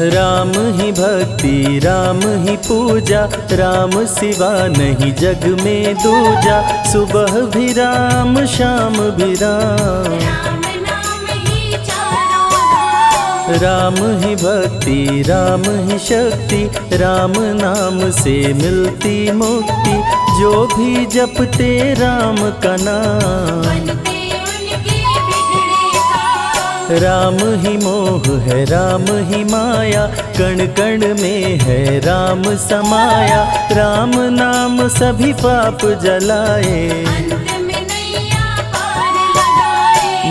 राम ही भक्ति राम ही पूजा, राम सिवा नहीं जग में दूजा। सुबह भी राम शाम भी राम, राम ही भक्ति राम ही शक्ति, राम नाम से मिलती मुक्ति। जो भी जपते राम का नाम, राम ही मोह है राम ही माया, कण कण में है राम समाया। राम नाम सभी पाप जलाए,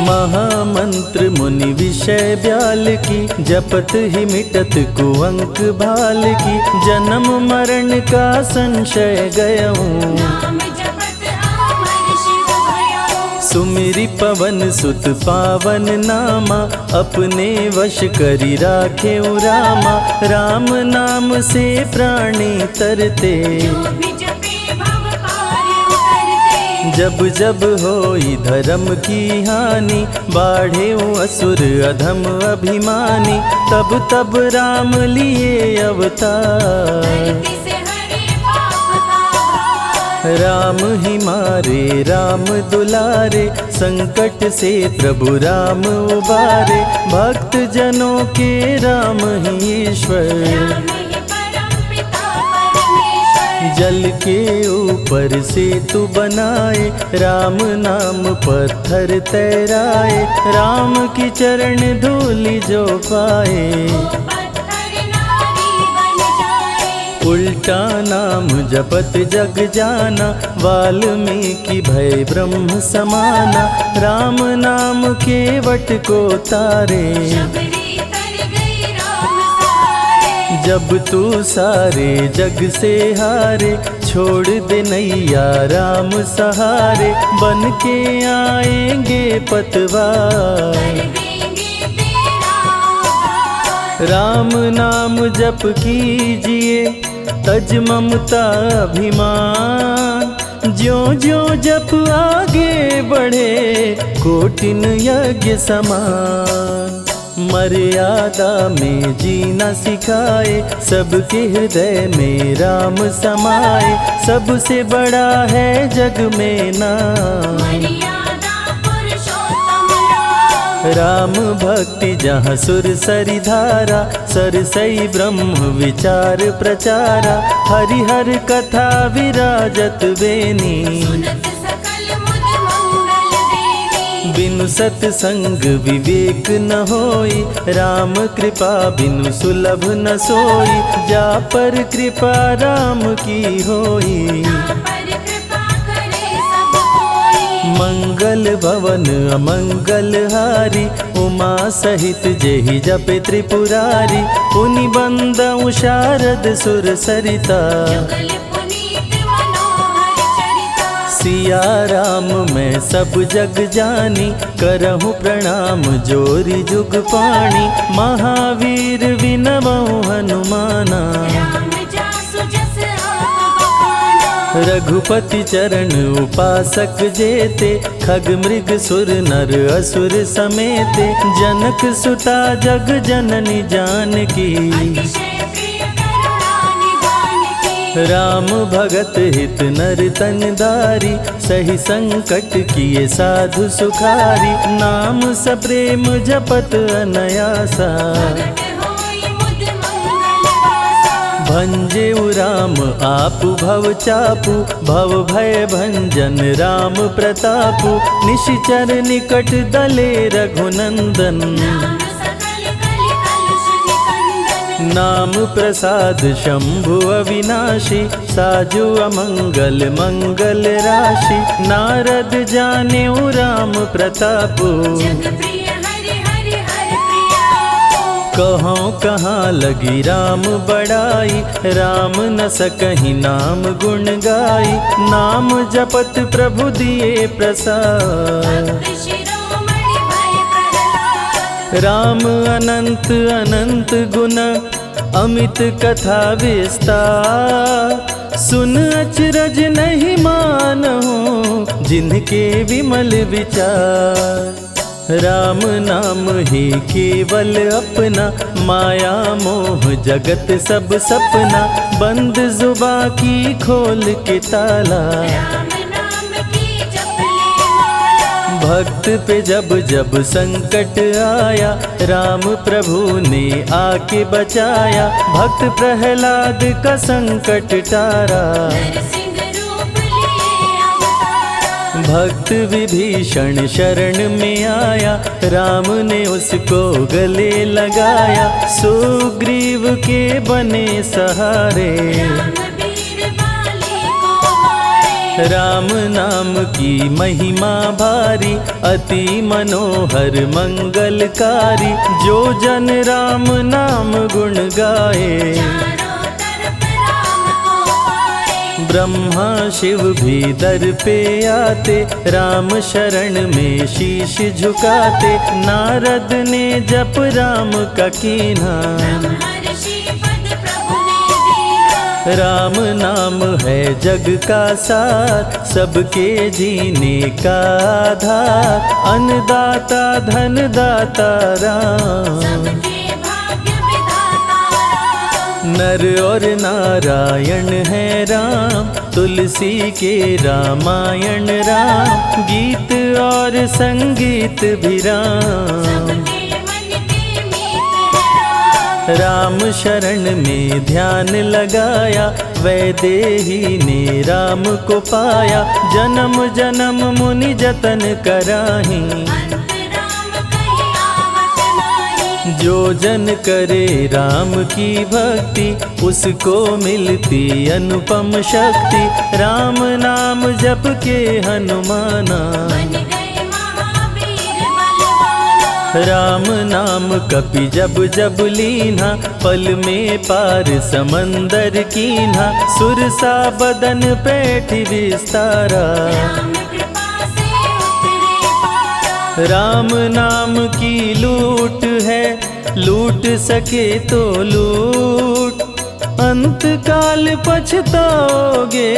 महामंत्र मुनि विषय ब्याल की, जपत ही मिटत कुअंक भाल की। जन्म मरण का संशय गयऊं, सुमिरि पवन सुत पावन नामा। अपने वश करी राखे रामा, राम नाम से प्राणी तरते। जब जब होई धर्म की हानि, बाढ़े असुर अधम अभिमानी। तब तब राम लिए अवतार, राम ही मारे राम दुलारे। संकट से प्रभु राम उबारे, भक्त जनों के राम ही ईश्वर। जल के ऊपर सेतु बनाए, राम नाम पत्थर तैराए। राम की चरण धूलि जो पाए, उल्टा नाम जपत जग जाना। वाल्मीकि भय ब्रह्म समाना, राम नाम के वट को तारे। जब तू सारे जग से हारे, छोड़ दे नैया राम सहारे। बन के आएंगे पतवार, राम नाम जप कीजिए तज ममता अभिमान। ज्यों ज्यों जप आगे बढ़े, कोटिन यज्ञ समान। मर्यादा में जीना सिखाए, सबके हृदय में राम समाए। सबसे बड़ा है जग में नाम, राम भक्ति जहाँ सुर सरि धारा। सरसई ब्रह्म विचार प्रचारा, हरिहर कथा विराजत बेनी। बिनु सत्संग विवेक न होई, राम कृपा बिनु सुलभ न सोई। जा पर कृपा राम की होई, मंगल भवन अमंगल हारी। उमा सहित जेहि जपे त्रिपुरारी, पुनि बंदउ शारद सुर सरिता। सिया राम मैं सब जग जानी, करहूँ प्रणाम जोरी जुग पाणी। महावीर विनवऊँ हनुमाना, रघुपति चरण उपासक जेते। खग मृग सुर नर असुर समेते, जनक सुता जग जननी जानकी। राम भगत हित नर तन दारी, सही संकट किए साधु सुखारी। नाम सप्रेम जपत अनयासा, भंजेउ राम आपु भव चापु। भव भय भंजन राम प्रतापु, निशिचर निकट दले रघुनंदन। नाम प्रसाद शंभु अविनाशी, साजु अमंगल मंगल राशि। नारद जानेउ राम प्रतापु, कहाँ कहाँ लगी राम बड़ाई। राम न सकहि नाम गुण गाई, नाम जपत प्रभु दिए प्रसाद। राम अनंत अनंत गुण, अमित कथा विस्तार। सुन अचरज नहीं मानहु, जिनके विमल विचार। राम नाम ही केवल अपना, माया मोह जगत सब सपना, बंद जुबां की खोल के ताला, राम नाम की जप ले माला। भक्त पे जब जब संकट आया, राम प्रभु ने आके बचाया, भक्त प्रहलाद का संकट टारा, नरसिंह रूप लिए अवतारा। भक्त विभीषण शरण में आया, राम ने उसको गले लगाया, सुग्रीव के बने सहारे, राम वीर बाली को मारे। राम नाम की महिमा भारी, अति मनोहर मंगलकारी, जो जन राम नाम गुण गाए, चारों तरफ राम को पाए। ब्रह्मा शिव भी दर पे आते, राम शरण में शीश झुकाते, नारद ने जप राम का कीन्हा, ब्रह्मर्षि पद प्रभु ने दीना। राम नाम है जग का सार, सबके जीने का आधार, अन्नदाता धनदाता राम, सबके भाग्य विधाता राम। नर और नारायण है राम, तुलसी के रामायण राम, गीत और संगीत भी राम, सबके मन के मीत है राम। राम शरण में ध्यान लगाया, वैदेही ने राम को पाया, जन्म जन्म मुनि जतन कराही, अंत राम कहीं आवत नाही। जो जन करे राम की भक्ति, उसको मिलती अनुपम शक्ति, राम नाम जप के हनुमाना, बन गए महावीर बलवाना। राम नाम कपि जब जब लीन्हा, पल में पार समंदर कीन्हा, सुरसा बदन पैठ विस्तारा, राम कृपा से उतरे पारा। राम नाम की लूट है, लूट सके तो लूट, अंत काल पछताओगे,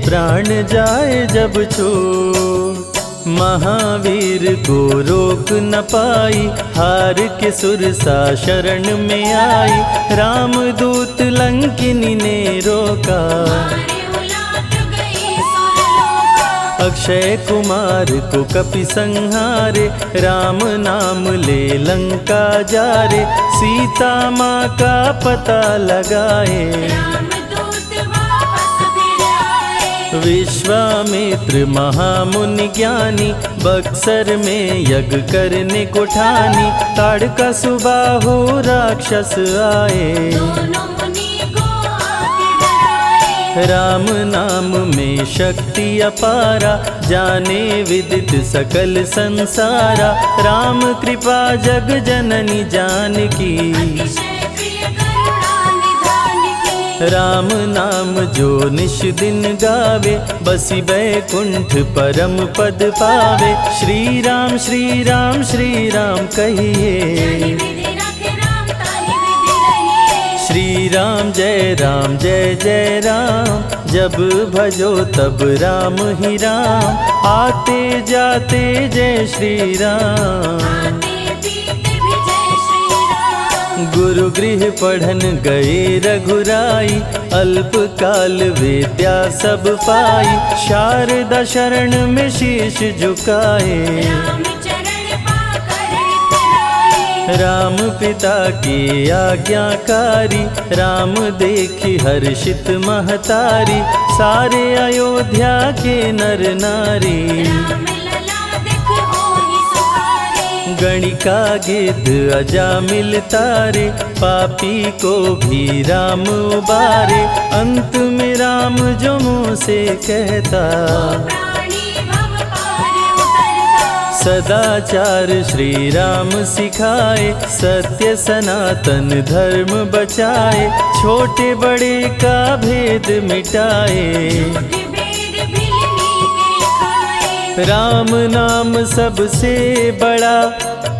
प्राण जाए जब छूट, महावीर को रोक न पाई, हार के सुरसा शरण में आई, रामदूत लंकिनी ने रोका, मारे उलाट गई सुरलोका। अक्षय कुमार को कपि संहारे, राम नाम ले लंका जारे, सीता माँ का पता लगाए, रामदूत वापस फिर आए। विश्वामित्र महामुनि ज्ञानी, बक्सर में यज्ञ करने को ठानी, ताड़का सुबाहु राक्षस आए, दोनों मुनि को आके डराए। राम नाम में शक्ति अपारा, जाने विदित सकल संसारा, राम कृपा जग जननी जानकी, अतिशय प्रिय करुणा निधान की। राम नाम जो निश दिन गावे, बसी बैकुंठ परम पद पावे, श्री राम श्री राम श्री राम जानि कहिए, विधि रखे राम ताहि विधि रहिए। श्री राम जय जय राम, जब भजो तब राम ही राम, आते जाते जय श्री राम, आते पीते भी जय श्री राम। गुरु गृह पढ़न गए रघुराई, अल्प काल विद्या सब पाई, शारदा शरण में शीश झुकाए, राम चरण पाकर इतराए। राम पिता की आज्ञाकारी, राम देखी हर्षित महतारी, सारे अयोध्या के नर नारी, राम लला दिख होहि सुखारे। गणिका गिद्ध अजामिल तारे, पापी को भी राम उबारे, अंत में राम जो मुँह से कहता, प्राणी भव पार उतरता। सदाचार श्री राम सिखाए, सत्य सनातन धर्म बचाए, छोटे बड़े का भेद मिटाए, झूठ भेद भिलनी के खाए। राम नाम सबसे बड़ा,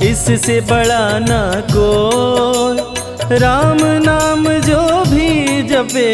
इससे बड़ा ना कोई, राम नाम जो भी जपे,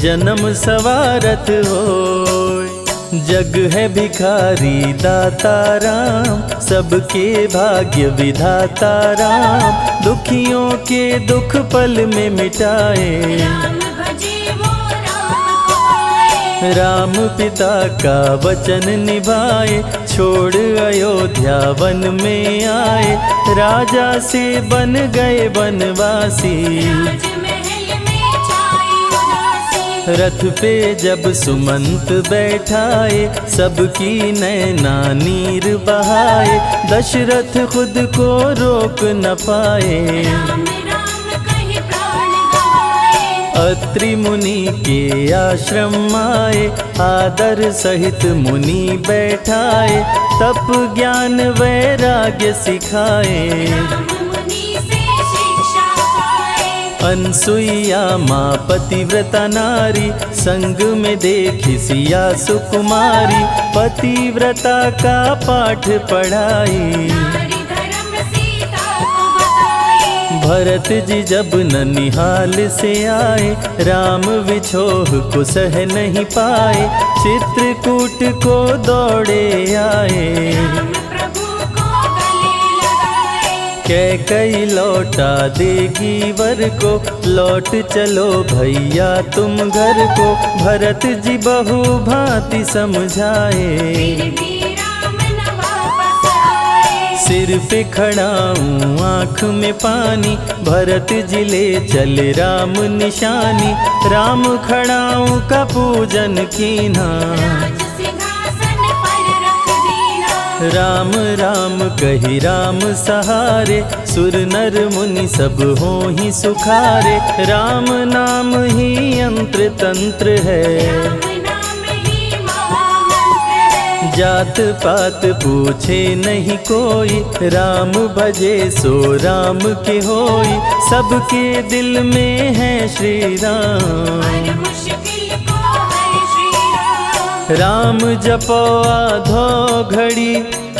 जन्म सवारत होय, जग है भिखारी दाता राम, सबके भाग्य विधाता राम, दुखियों के दुख पल में मिटाए। राम भजे वो राम को पाए। राम पिता का वचन निभाए, छोड़ अयोध्या वन में आए, राजा से बन गए वनवासी। राजमहल में छाई उदासी। रथ पे जब सुमंत बैठाए, सबकी नैना नीर बहाए, दशरथ खुद को रोक न पाए। राम राम कहि प्राण गवाए। अत्रि मुनि के आश्रम आए, आदर सहित मुनि बैठाए, तप ज्ञान वैराग्य सिखाए। राम मुनि से शिक्षा पाए। अनसुईया माँ पतिव्रता नारी, संग में देखी सिया सुकुमारी, पतिव्रता का पाठ पढ़ाई। नारी धर्म सीता को बताए। भरत जी जब ननिहाल से आए, राम विछोह को सह नहीं पाए, चित्रकूट को दौड़े आए। राम प्रभु को गले लगाए। कैकई लौटा देगी वर को, लौट चलो भैया तुम घर को, भरत जी बहु भांति समझाए। फिर भी राम न वापस आए। सिर पे खड़ाऊं आँख में पानी, भरत जी ले चले राम निशानी, राम खड़ाऊं का पूजन कीना। राज सिंहासन पर रख दीना। राम राम कही राम सहारे, सुर नर मुनि सब हो ही सुखारे, राम नाम ही यंत्र तंत्र है। राम नाम ही महामंत्र है। जात पात पूछे नहीं कोई, राम भजे सो राम के होई, सबके दिल में है श्री राम। हर मुश्किल को हर श्री राम। राम जपो आधो घड़ी,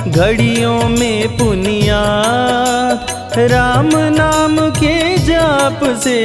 घड़ियों में पुनियात, राम नाम के जाप से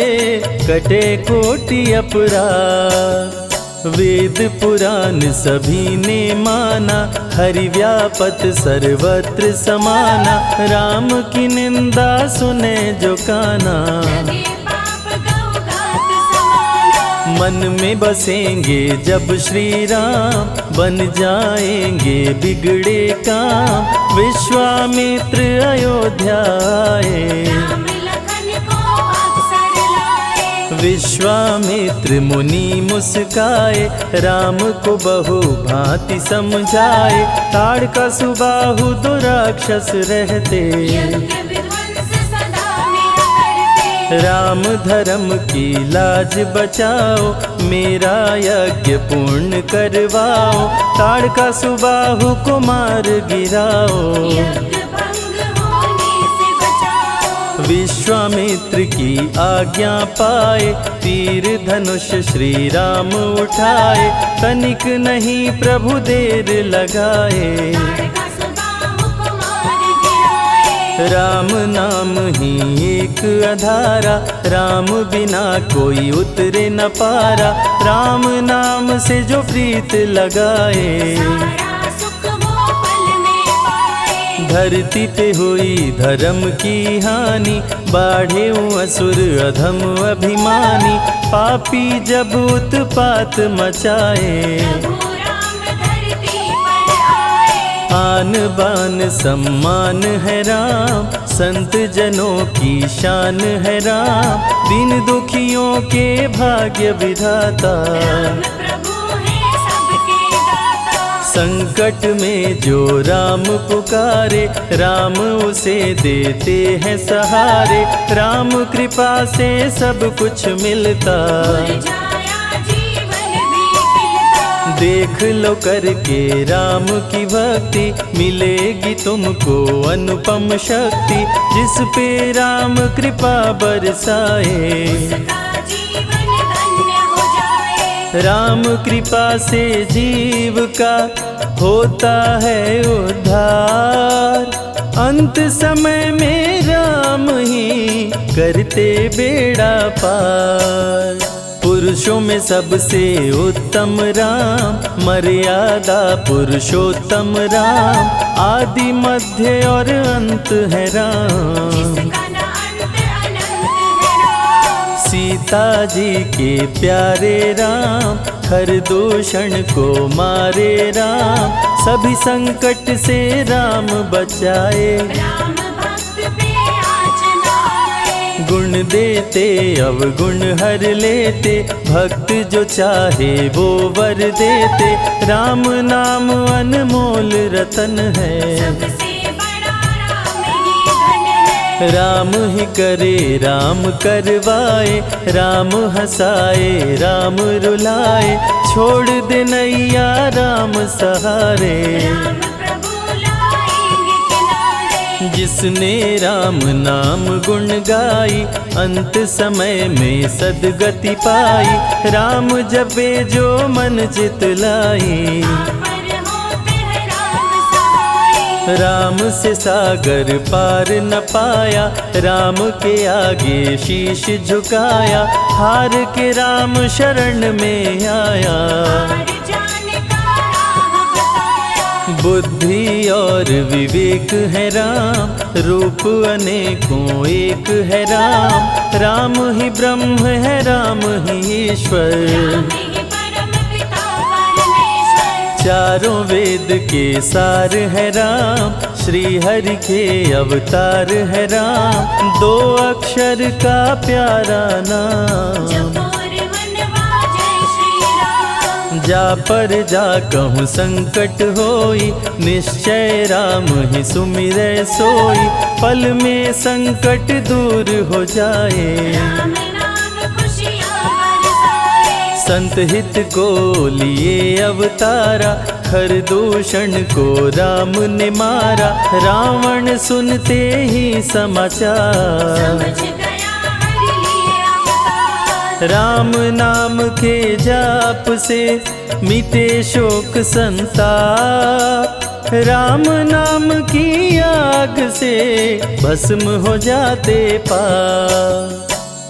कटे कोटि अपराध। वेद पुराण सभी ने माना, हरि व्यापत सर्वत्र समाना, राम की निंदा सुने जो काना। लगे पाप गौ घात समाना। मन में बसेंगे जब श्री राम, बन जाएंगे बिगड़े काम, विश्वामित्र अयोध्या आए। राम लखन को अवसर लाए। विश्वामित्र मुनि मुस्काए, राम को बहु भांति समझाए, ताड़का सुबाहु दो राक्षस रहते, यज्ञ विध्वंस सदा मेरा करते। राम धर्म की लाज बचाओ, मेरा यज्ञ पूर्ण करवाओ, ताड़का सुबाहु को मार गिराओ। यज्ञ भंग होने से बचाओ। विश्वामित्र की आज्ञा पाए, तीर धनुष श्री राम उठाए, तनिक नहीं प्रभु देर लगाए। ताड़का सुबाहु को मार गिराए। राम नाम ही एक आधारा, राम बिना कोई उतरे न पारा, राम नाम से जो प्रीत लगाए। सारा सुख वो पल में पाए। धरती पे हुई धर्म की हानि, बाढ़े असुर अधम अभिमानी, पापी जब उत्पात मचाए। प्रभु राम धरती पर आए। आन बान सम्मान है राम, संत जनों की शान है राम, दीन दुखियों के भाग्य विधाता। राम प्रभु है सबके दाता। संकट में जो राम पुकारे, राम उसे देते हैं सहारे, राम कृपा से सब कुछ मिलता। मुरझाया जीवन भी खिलता। देख लो करके राम की भक्ति, मिलेगी तुमको अनुपम शक्ति, जिस पे राम कृपा बरसाए। उसका जीवन धन्य हो जाए। राम कृपा से जीव का होता है उद्धार, अंत समय में राम ही करते बेड़ा पार। पुरुषों में सबसे उत्तम राम, मर्यादा पुरुषोत्तम राम, आदि मध्य और अंत है राम। जिसका न अंत अनंत है राम। सीता जी के प्यारे राम, हर दूषण को मारे राम, सभी संकट से राम बचाए। राम भक्त पे आँच न आए। गुण देते अवगुण हर लेते, भक्त जो चाहे वो वर देते। राम नाम अनमोल रतन है, सबसे बड़ा राम ही धन है। राम ही करे राम करवाए, राम हंसाए राम रुलाए, छोड़ दे नैया राम सहारे। राम प्रभु लाएंगे किनारे। जिसने राम नाम गुण गाई, अंत समय में सदगति पाई। राम जपे जो मन चित लाई, पर होते हैं राम सहाय। राम से सागर पार न पाया, राम के आगे शीश झुकाया। हार के राम शरण में आया, हार जाने का राह बताया। बुद्धि और विवेक है राम, रूप अनेकों एक है राम। राम ही ब्रह्म है राम ही ईश्वर, राम ही परम पिता परमेश्वर। चारों वेद के सार है राम, श्री हरि के अवतार है राम। दो अक्षर का प्यारा नाम, जपोर वनवा जय श्री राम। जा पर जा कहूँ संकट होई, निश्चय राम ही सुमिरै सोई। पल में संकट दूर हो जाए, राम नाम खुशियाँ बरसाए। संत हित को लिए अवतारा, हर दूषण को राम ने मारा। रावण सुनते ही समाचार, समझ गया हरि लिए अवतार। राम नाम के जाप से मिटे शोक संताप। राम नाम की आग से भस्म हो जाते पाप।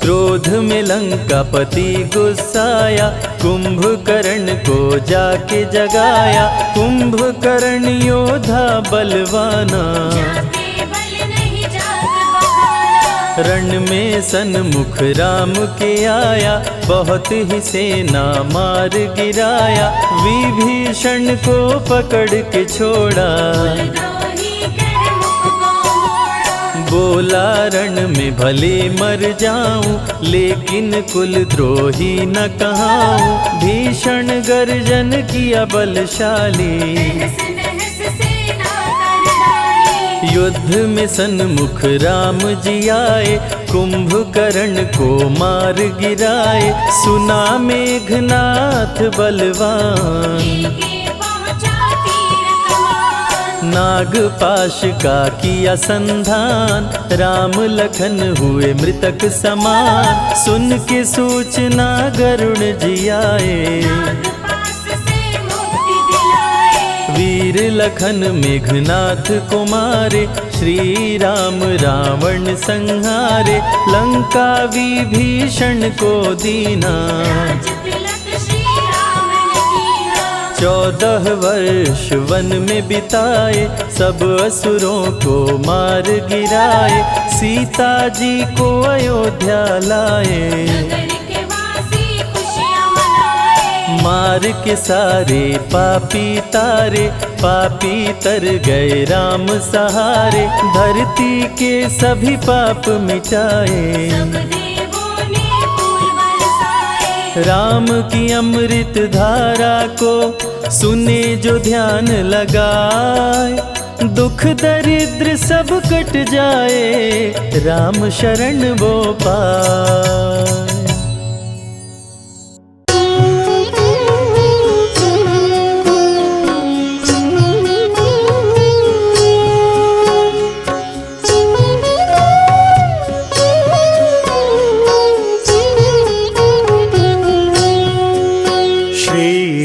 क्रोध में लंकापति गुस्साया, कुंभकर्ण को जाके जगाया। कुंभकर्ण योद्धा बलवाना, जाके बल नहीं जाग बहाना। रण में सन्मुख राम के आया, बहुत ही सेना मार गिराया। विभीषण को पकड़ के छोड़ा, द्रोही कर मुख को मोड़ा। बोला रण में भले मर जाऊं, लेकिन कुल द्रोही न कहाऊं। भीषण गर्जन किया बलशाली, तहस नहस सेना कर डाली। युद्ध में सन्मुख राम जी आए, कुंभकर्ण को मार गिराए। सुना मेघनाथ बलवान, लेके पहुँचा तीर कमान। नागपाश का किया संधान, राम लखन हुए मृतक समान। सुन के सूचना गरुण जी आए, नागपाश से मुक्ति दिलाए। वीर लखन मेघनाथ को मारे। श्री राम रावण संहारे, लंका विभीषण को दीना। राज तिलक श्री राम ने कीना। 14 वर्ष वन में बिताए, सब असुरों को मार गिराए। सीता जी को अयोध्या लाए, नगर के वासी खुशियाँ मनाए। मार के सारे पापी तारे। पापी तर गए राम सहारे, धरती के सभी पाप मिटाए। सब देवों ने फूल बरसाए। राम की अमृत धारा को सुने जो ध्यान लगाए। दुख दरिद्र सब कट जाए, राम शरण वो पाए।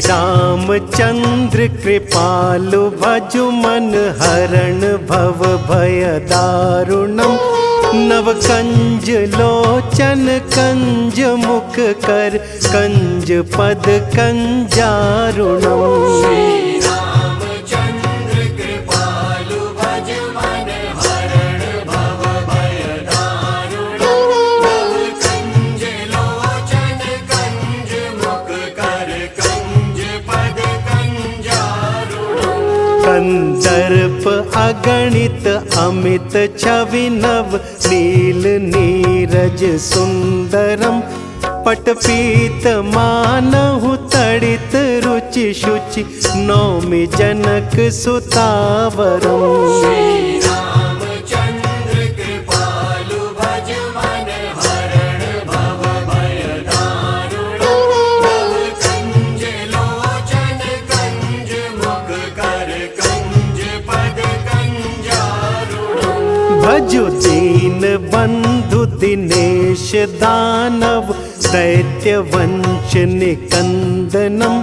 रामचंद्र कृपालु भजु मन हरण भव भय दारुणम। नव कंज लोचन कंज मुख कर कंज पद कंजारुणम। श्रीरामचंद्र कृपालु भज मन हरण भव भय दारुणम्। भव कंज लोचन कंज मुख कर कंज पद कंजारुणम्। कंदर्प अगणित अमित छवि नव नील नीरज सुंदरम। पटपीत मानहु तड़ित रुचि शुचि नौमि जनक सुतावरम। श्रीरामचंद्र कृपालु भज मन हरण भव भय दारुणम्। भव कंज लोचन कंज मुख कर कंज पद कंजारुणम्। भजु दीन बंधु दिनेश दानव दैत्य वंश निकंदनम।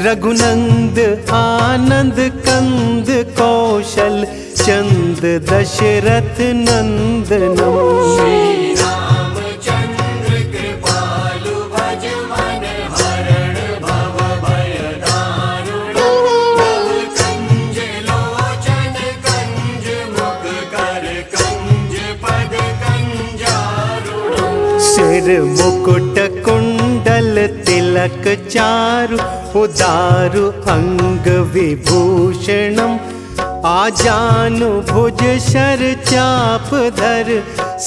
रघुनंद आनंद कंद कौशल चंद दशरथ नंदनम। श्रीरामचंद्र कृपालु भज मन हरण भव भय दारुणम्। भव कंज लोचन कंज मुख कर कंज पद कंजारुणम्। सिर मुकुट कुंडल तिलक चारु उदारु अंग विभूषणम। आजानु भुज शर चाप धर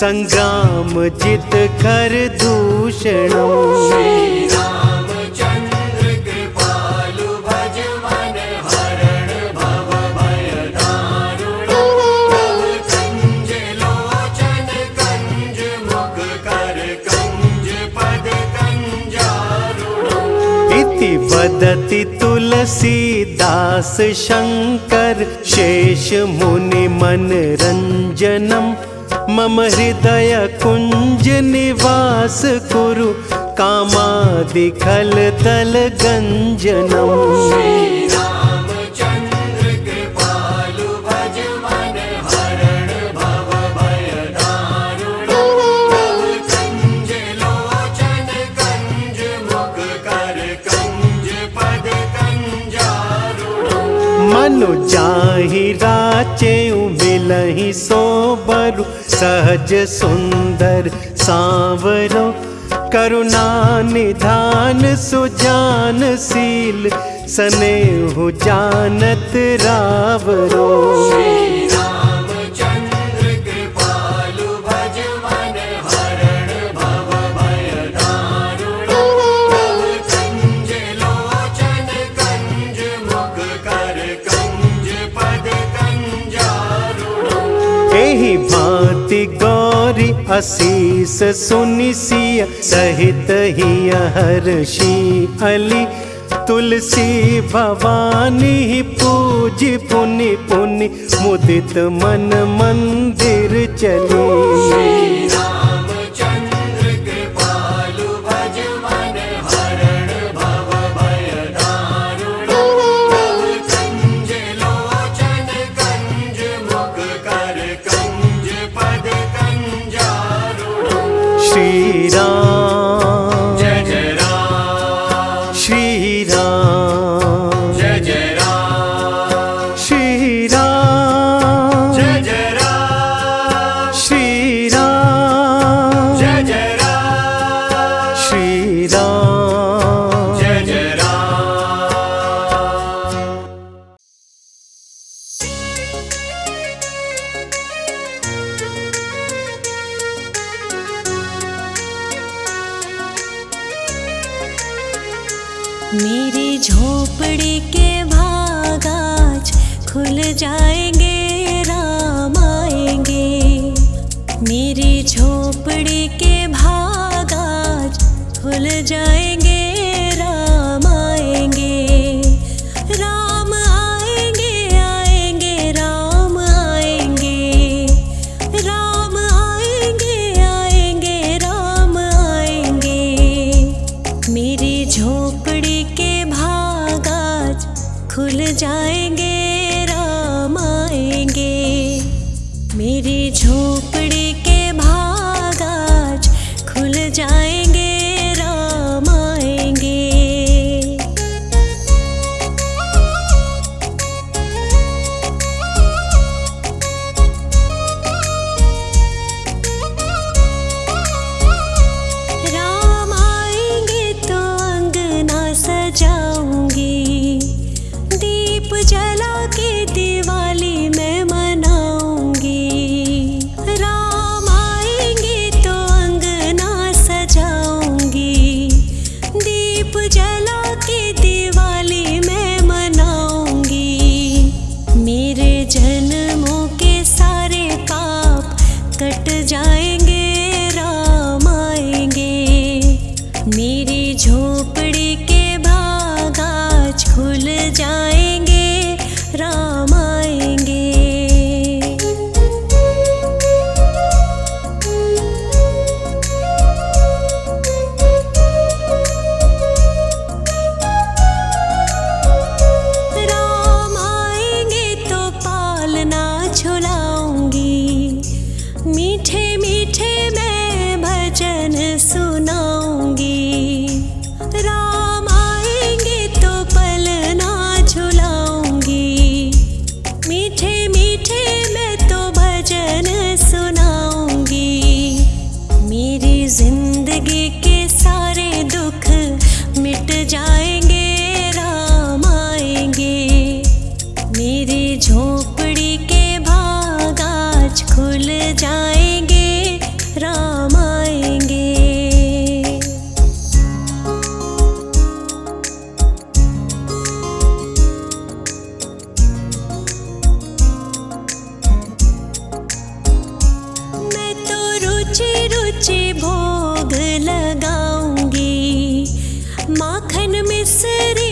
संग्राम जित कर दूषणम। श्रीरामचंद्र कृपालु भज मन हरण भव भय दारुणम्। भव कंज लोचन कंज मुख कर कंज पद कंजारुणम्। इति वदति तुलसीदास शंकर शेष मुनि मनरंजनम। मम हृदय कुंज निवास कुरु कामादि खल तल गंजनम। श्रीरामचंद्र कृपालु भज मन हरण भव भय दारुणम्। भव कंज लोचन कंज मुख कर कंज पद कंजारुणम्। मनु जाहि राचेउ मिलहि सोबरु सहज सुंदर सांवरो। करुणा निधान सुजान शील सनेहु जानत रावरो। श्रीरामचंद्र कृपालु भज मन हरण भव भय दारुणम्। भव कंज लोचन कंज मुख कर कंज पद कंजारुणम्। एहि भांति गौरी असीस सुनि सिय सहित हिय हर्षि अली। तुलसी भवानी पूजि पुनि पुनि मुदित मन मंदिर चली। श्रीरामचंद्र कृपालु भज मन हरण भव भय दारुणम्। भव कंज लोचन कंज मुख कर कंज पद कंजारुणम्। श्री राम जय जय राम। श्री राम जय जय राम। श्री राम जय जय राम। श्री राम जय जय राम। श्री राम जय जय राम। मेरी झोपड़ी के भाग आज खुल जाएंगे, राम आएंगे। मेरी झोपड़ी के भाग आज खुल जाएंगे, राम आएंगे। राम आएंगे आएंगे राम आएंगे। राम आएंगे आएंगे राम आएंगे। मेरी झोपड़ी के भाग आज खुल जाएंगे, राम आएंगे। मेरी झोपड़ी के भाग आज खुल जाएंगे, राम आएंगे। माखन मिश्री